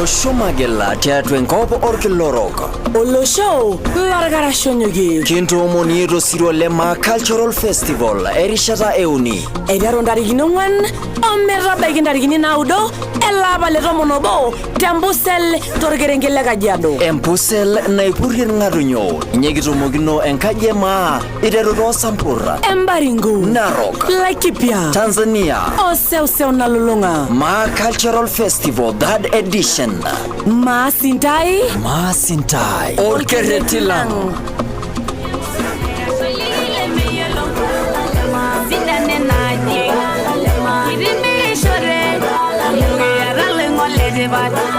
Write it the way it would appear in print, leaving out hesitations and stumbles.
Leshao magella teatro enkopo orkilorok. Leshao largara shonyogi. Kinto moniero siro lema cultural festival erishata euni. Edaro ndariginowan omera begindarigini naudo elaba leto monobo Tempusel torgerengele Kajiado. Empusel naipurir ngadunyo nyegito enkajema idero sampura. Embaringo Narok Laikipia Tanzania Oseo nalulunga. Ma Cultural Festival that edition. Masintai Orkeretilang But